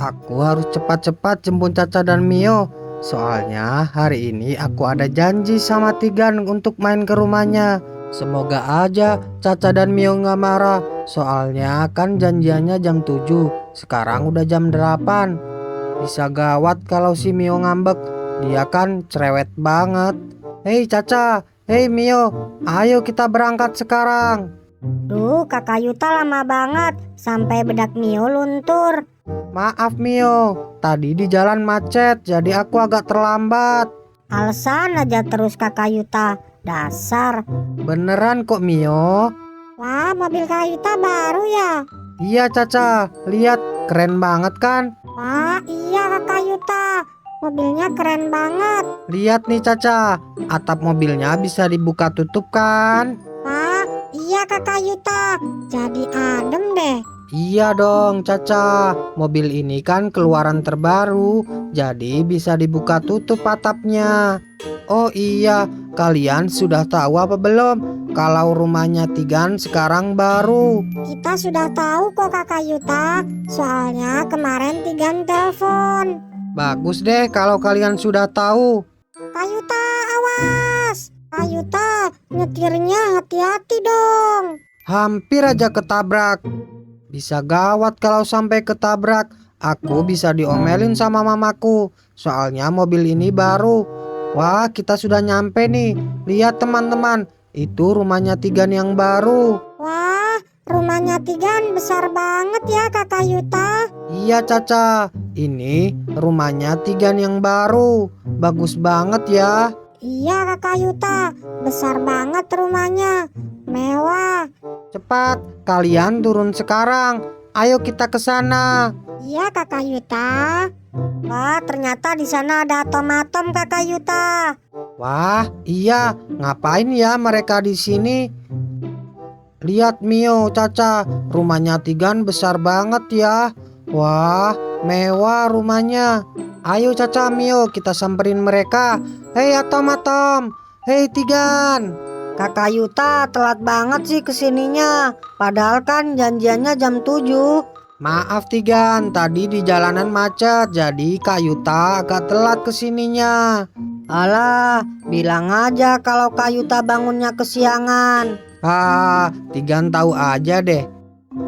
Aku harus cepat-cepat jemput Caca dan Mio. Soalnya hari ini aku ada janji sama Tigan untuk main ke rumahnya. Semoga aja Caca dan Mio nggak marah. Soalnya kan janjiannya jam 7. Sekarang udah jam 8. Bisa gawat kalau si Mio ngambek. Dia kan cerewet banget. Hei Caca, hei Mio, ayo kita berangkat sekarang. Duh, Kakak Yuta lama banget sampai bedak Mio luntur. Maaf Mio, tadi di jalan macet jadi aku agak terlambat. Alasan aja terus Kakak Yuta, dasar. Beneran kok Mio. Wah, mobil Kakak Yuta baru ya? Iya Caca, lihat keren banget kan? Wah, iya Kakak Yuta, mobilnya keren banget. Lihat nih Caca, atap mobilnya bisa dibuka tutup kan? Wah, iya Kakak Yuta, jadi adem deh. Iya dong Caca, mobil ini kan keluaran terbaru, jadi bisa dibuka tutup atapnya. Oh iya, kalian sudah tahu apa belum kalau rumahnya Tigan sekarang baru? Kita sudah tahu kok Kakak Yuta, soalnya kemarin Tigan telepon. Bagus deh kalau kalian sudah tahu. Kak Yuta, awas! Kak Yuta, nyetirnya hati-hati dong. Hampir aja ketabrak. Bisa gawat kalau sampai ketabrak. Aku bisa diomelin sama mamaku. Soalnya mobil ini baru. Wah, kita sudah nyampe nih. Lihat teman-teman, itu rumahnya Tigan yang baru. Wah, rumahnya Tigan besar banget ya Kakak Yuta. Iya Caca, ini rumahnya Tigan yang baru. Bagus banget ya. Iya Kakak Yuta, besar banget rumahnya. Mewah. Cepat, kalian turun sekarang. Ayo kita ke sana. Iya Kakak Yuta. Wah, ternyata di sana ada Tom-Tom Kakak Yuta. Wah, iya. Ngapain ya mereka di sini? Lihat Mio, Caca, rumahnya Tigan besar banget ya. Wah, mewah rumahnya. Ayo Caca, Mio, kita samperin mereka. Hei Atom. Hei Tigan. Kakak Yuta telat banget sih kesininya. Padahal kan janjiannya jam 7. Maaf Tigan, tadi di jalanan macet, jadi Kak Yuta agak telat kesininya. Alah, bilang aja kalau Kak Yuta bangunnya kesiangan. Tigan tahu aja deh.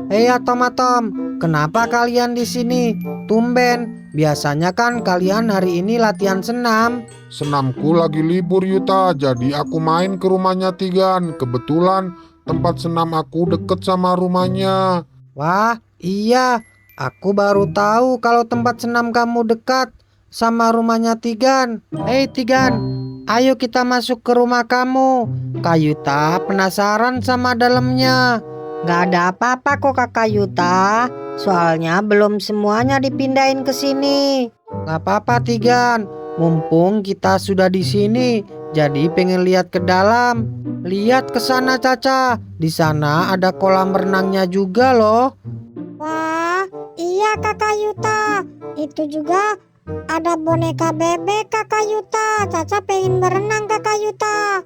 Hei Atom, kenapa kalian di sini? Tumben, biasanya kan kalian hari ini latihan senam. Senamku lagi libur Yuta, jadi aku main ke rumahnya Tigan. Kebetulan tempat senam aku deket sama rumahnya. Wah, iya. Aku baru tahu kalau tempat senam kamu dekat sama rumahnya Tigan. Hei Tigan, ayo kita masuk ke rumah kamu. Kak Yuta penasaran sama dalamnya. Gak ada apa-apa kok Kakak Yuta. Soalnya belum semuanya dipindahin ke sini. Gak apa-apa Tigan, mumpung kita sudah di sini, jadi pengen lihat ke dalam. Lihat ke sana Caca, di sana ada kolam renangnya juga loh. Wah, iya Kakak Yuta. Itu juga ada boneka bebek Kakak Yuta. Caca pengen berenang Kakak Yuta.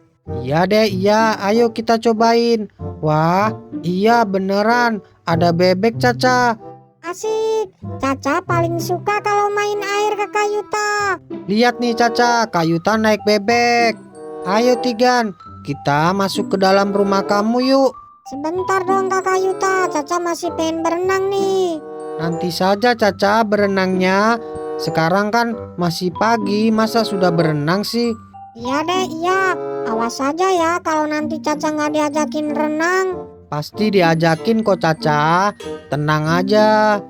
Iya deh, iya, ayo kita cobain. Wah, iya beneran, ada bebek Caca. Asik, Caca paling suka kalau main air Kakak Yuta. Lihat nih Caca, Kak Yuta naik bebek. Ayo Tigan, kita masuk ke dalam rumah kamu yuk. Sebentar dong Kakak Yuta, Caca masih pengen berenang nih. Nanti saja Caca berenangnya. Sekarang kan masih pagi, masa sudah berenang sih? Iya deh, iya. Awas saja ya kalau nanti Caca nggak diajakin renang. Pasti diajakin kok Caca. Tenang aja.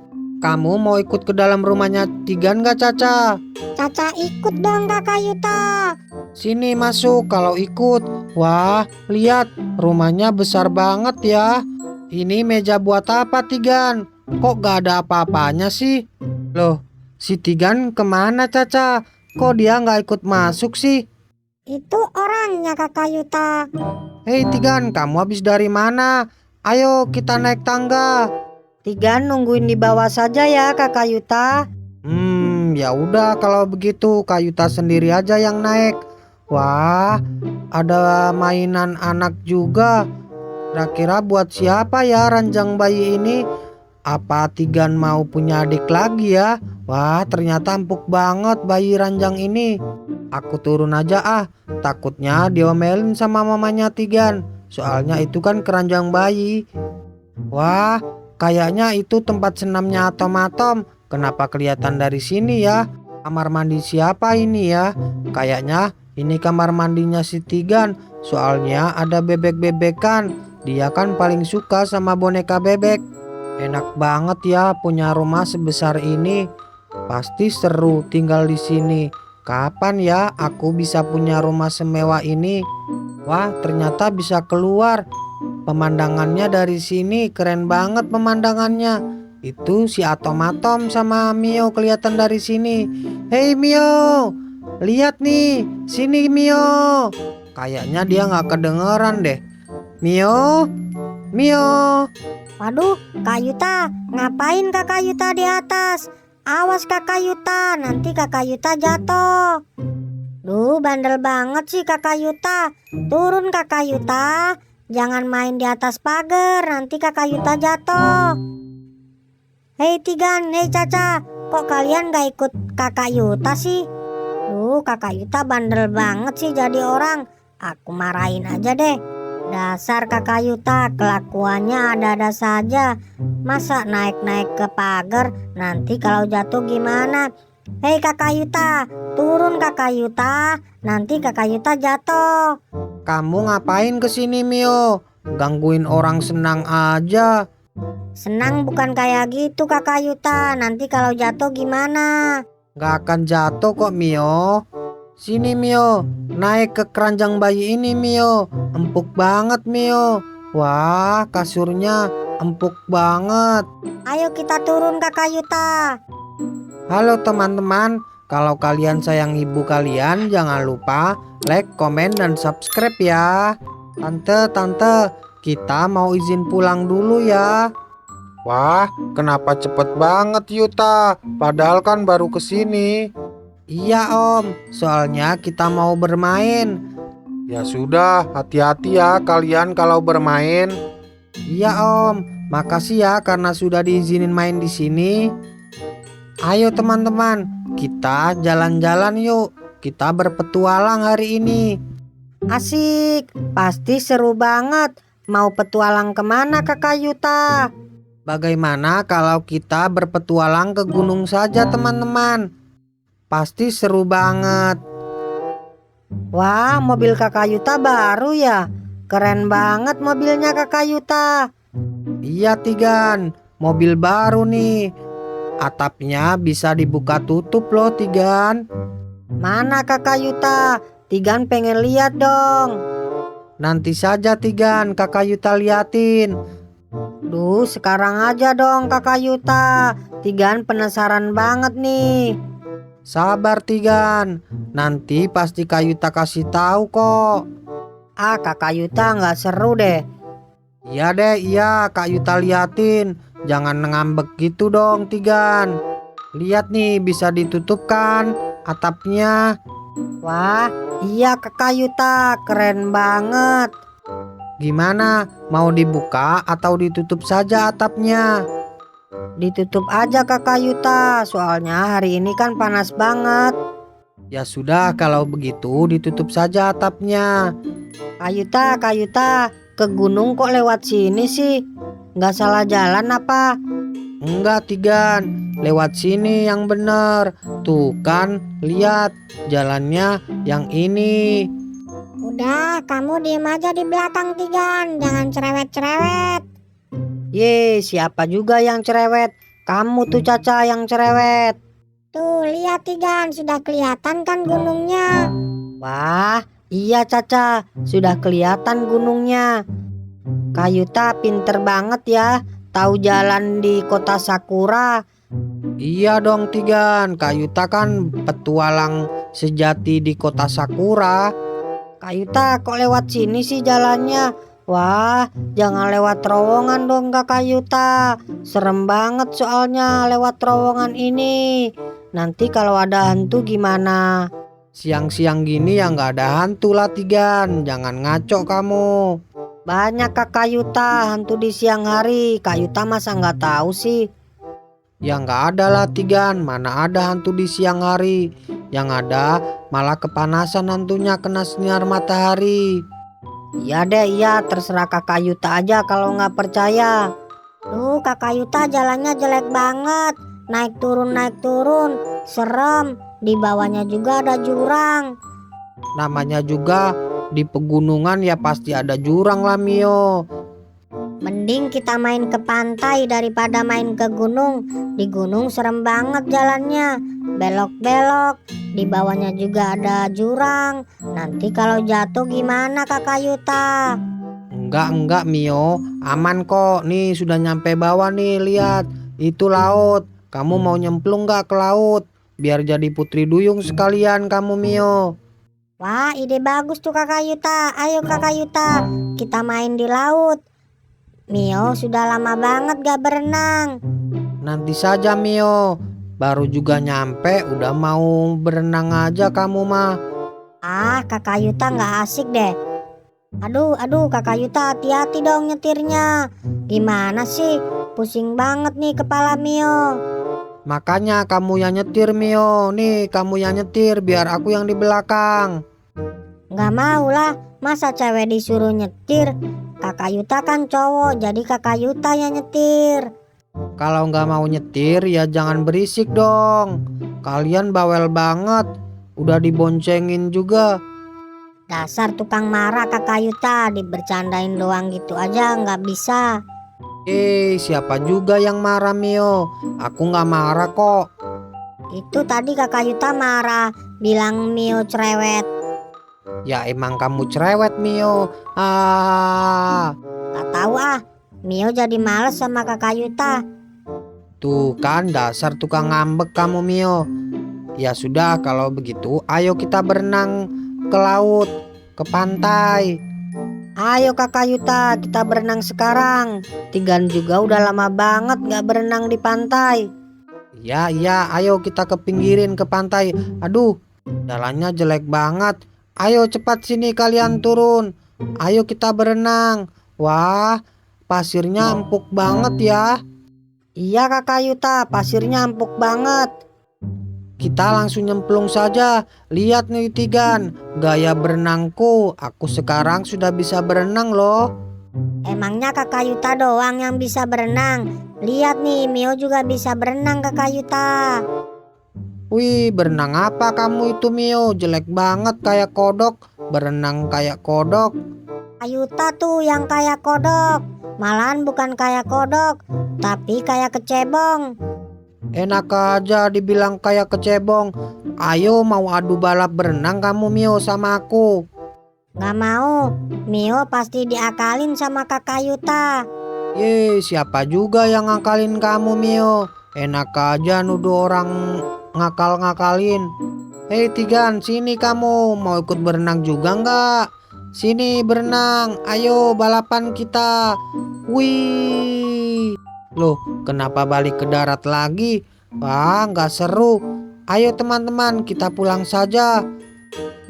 Kamu mau ikut ke dalam rumahnya Tigan gak Caca? Caca ikut dong Kakak Yuta. Sini masuk kalau ikut. Wah, lihat rumahnya besar banget ya. Ini meja buat apa Tigan? Kok gak ada apa-apanya sih? Loh, si Tigan kemana Caca? Kok dia gak ikut masuk sih? Itu orangnya Kakak Yuta. Hei Tigan, kamu habis dari mana? Ayo kita naik tangga. Tigan nungguin di bawah saja ya Kakak Yuta. Ya udah kalau begitu Kak Yuta sendiri aja yang naik. Wah, ada mainan anak juga. Kira-kira buat siapa ya ranjang bayi ini? Apa Tigan mau punya adik lagi ya? Wah, ternyata empuk banget bayi ranjang ini. Aku turun aja ah, takutnya diomelin sama mamanya Tigan. Soalnya itu kan keranjang bayi. Wah, kayaknya itu tempat senamnya Atom-Atom. Kenapa kelihatan dari sini ya? Kamar mandi siapa ini ya? Kayaknya ini kamar mandinya si Tigan. Soalnya ada bebek-bebekan. Dia kan paling suka sama boneka bebek. Enak banget ya punya rumah sebesar ini. Pasti seru tinggal di sini. Kapan ya aku bisa punya rumah semewah ini? Wah, ternyata bisa keluar. Pemandangannya dari sini keren banget pemandangannya. Itu si Atom-Atom sama Mio kelihatan dari sini. Hei Mio, lihat nih, sini Mio. Kayaknya dia nggak kedengeran deh. Mio, Mio. Waduh, Kak Yuta, ngapain Kakak Yuta di atas? Awas Kakak Yuta, nanti Kakak Yuta jatuh. Duh, bandel banget sih Kakak Yuta. Turun Kakak Yuta, jangan main di atas pagar, nanti Kakak Yuta jatuh. Hei Tigan, hei Caca, kok kalian gak ikut Kakak Yuta sih? Duh, Kakak Yuta bandel banget sih jadi orang. Aku marahin aja deh. Dasar Kakak Yuta, kelakuannya ada-ada saja. Masa naik-naik ke pagar, nanti kalau jatuh gimana? Hei Kakak Yuta, turun Kakak Yuta, nanti Kakak Yuta jatuh. Kamu ngapain kesini Mio? Gangguin orang senang aja. Senang bukan kayak gitu Kakak Yuta, nanti kalau jatuh gimana? Gak akan jatuh kok Mio. Sini Mio, naik ke keranjang bayi ini Mio. Empuk banget Mio. Wah, kasurnya empuk banget. Ayo kita turun Kakak Yuta. Halo teman-teman, kalau kalian sayang ibu kalian jangan lupa like, komen, dan subscribe ya. Tante, kita mau izin pulang dulu ya. Wah, kenapa cepet banget Yuta? Padahal kan baru kesini. Iya om, soalnya kita mau bermain. Ya sudah, hati-hati ya kalian kalau bermain. Iya om, makasih ya karena sudah diizinin main di sini. Ayo teman-teman, kita jalan-jalan yuk. Kita berpetualang hari ini. Asik, pasti seru banget. Mau petualang kemana Kakak Yuta? Bagaimana kalau kita berpetualang ke gunung saja teman-teman? Pasti seru banget. Wah, mobil Kakak Yuta baru ya? Keren banget mobilnya Kakak Yuta. Iya Tigan, mobil baru nih. Atapnya bisa dibuka tutup loh Tigan. Mana Kakak Yuta? Tigan pengen lihat dong. Nanti saja Tigan, Kakak Yuta liatin. Duh, sekarang aja dong Kakak Yuta. Tigan penasaran banget nih. Sabar Tigan, nanti pasti Kak Yuta kasih tahu kok. Ah, Kakak Yuta nggak seru deh. Iya deh, iya Kak Yuta liatin. Jangan ngambek gitu dong Tigan. Lihat nih, bisa ditutup kan atapnya. Wah, iya Kakak Yuta, keren banget. Gimana, mau dibuka atau ditutup saja atapnya? Ditutup aja Kakak Yuta, soalnya hari ini kan panas banget. Ya sudah, kalau begitu ditutup saja atapnya. Kak Yuta, ke gunung kok lewat sini sih? Nggak salah jalan apa? Enggak Tigan, lewat sini yang bener. Tuh kan, lihat jalannya yang ini. Udah, kamu diem aja di belakang Tigan, jangan cerewet-cerewet. Ye, siapa juga yang cerewet? Kamu tuh Caca yang cerewet. Tuh, lihat Tigan, sudah kelihatan kan gunungnya? Wah, iya Caca, sudah kelihatan gunungnya. Kak Yuta pinter banget ya, tahu jalan di kota Sakura. Iya dong Tigan, Kak Yuta kan petualang sejati di kota Sakura. Kak Yuta kok lewat sini sih jalannya? Wah, jangan lewat terowongan dong Kak Yuta. Serem banget soalnya lewat terowongan ini. Nanti kalau ada hantu gimana? Siang-siang gini ya nggak ada hantu lah Tigan, jangan ngaco kamu. Banyak Kakak Yuta hantu di siang hari. Kak Yuta masa nggak tahu sih? Ya nggak ada lah Tigan, mana ada hantu di siang hari. Yang ada malah kepanasan hantunya kena sinar matahari. Iya deh, iya, terserah Kakak Yuta aja kalau nggak percaya. Kakak Yuta jalannya jelek banget. Naik turun, serem. Di bawahnya juga ada jurang. Namanya juga di pegunungan ya pasti ada jurang lah Mio. Mending kita main ke pantai daripada main ke gunung. Di gunung serem banget jalannya, belok-belok. Di bawahnya juga ada jurang. Nanti kalau jatuh gimana Kakak Yuta? Enggak Mio, aman kok. Nih sudah nyampe bawah nih, lihat. Itu laut. Kamu mau nyemplung nggak ke laut? Biar jadi putri duyung sekalian kamu Mio. Wah, ide bagus tuh Kakak Yuta. Ayo Kakak Yuta, kita main di laut. Mio sudah lama banget gak berenang. Nanti saja Mio. Baru juga nyampe udah mau berenang aja kamu mah. Kakak Yuta gak asik deh. Aduh Kakak Yuta, hati-hati dong nyetirnya. Gimana sih? Pusing banget nih kepala Mio. Makanya kamu yang nyetir Mio. Nih kamu yang nyetir biar aku yang di belakang. Gak mau lah, masa cewek disuruh nyetir? Kakak Yuta kan cowok, jadi Kakak Yuta yang nyetir. Kalau nggak mau nyetir ya jangan berisik dong. Kalian bawel banget. Udah diboncengin juga. Dasar tukang marah Kakak Yuta, dibercandain doang gitu aja nggak bisa. Siapa juga yang marah Mio? Aku nggak marah kok. Itu tadi Kakak Yuta marah, bilang Mio cerewet. Ya emang kamu cerewet Mio. Gak tahu Mio jadi males sama Kakak Yuta. Tuh kan dasar tukang ngambek kamu Mio. Ya sudah kalau begitu ayo kita berenang ke laut, ke pantai. Ayo Kakak Yuta, kita berenang sekarang. Tigan juga udah lama banget gak berenang di pantai. Iya ayo kita ke pinggirin ke pantai. Aduh jalannya jelek banget. Ayo cepat sini kalian turun. Ayo kita berenang. Wah pasirnya empuk banget ya. Iya Kakak Yuta, pasirnya empuk banget. Kita langsung nyemplung saja. Lihat nih Tigan, gaya berenangku. Aku sekarang sudah bisa berenang loh. Emangnya Kakak Yuta doang yang bisa berenang? Lihat nih, Mio juga bisa berenang Kakak Yuta. Wih berenang apa kamu itu Mio? Jelek banget kayak kodok. Berenang kayak kodok. Kakak Yuta tuh yang kayak kodok. Malahan bukan kayak kodok, tapi kayak kecebong. Enak aja dibilang kayak kecebong. Ayo mau adu balap berenang kamu Mio sama aku. Gak mau, Mio pasti diakalin sama Kakak Yuta. Siapa juga yang ngakalin kamu Mio? Enak aja nuduh orang ngakal-ngakalin. Hei Tigan, sini kamu. Mau ikut berenang juga nggak? Sini berenang, ayo balapan kita. Wih. Loh, kenapa balik ke darat lagi? Wah, nggak seru. Ayo teman-teman, kita pulang saja.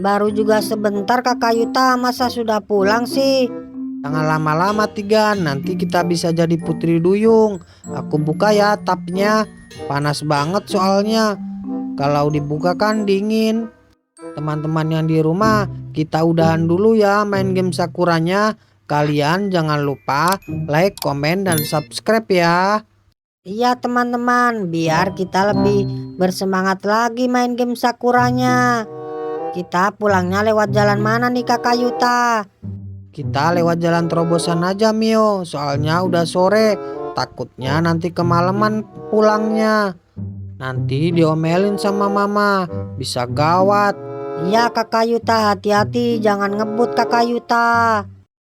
Baru juga sebentar Kakak Yuta, masa sudah pulang sih? Jangan lama-lama Tigan, nanti kita bisa jadi putri duyung. Aku buka ya tapnya. Panas banget soalnya. Kalau dibuka kan dingin. Teman-teman yang di rumah, kita udahan dulu ya main game Sakuranya. Kalian jangan lupa like, komen, dan subscribe ya. Iya teman-teman, biar kita lebih bersemangat lagi main game Sakuranya. Kita pulangnya lewat jalan mana nih Kakak Yuta? Kita lewat jalan terobosan aja Mio. Soalnya udah sore. Takutnya nanti kemalaman pulangnya. Nanti diomelin sama mama. Bisa gawat. Iya Kakak Yuta, hati-hati jangan ngebut Kakak Yuta.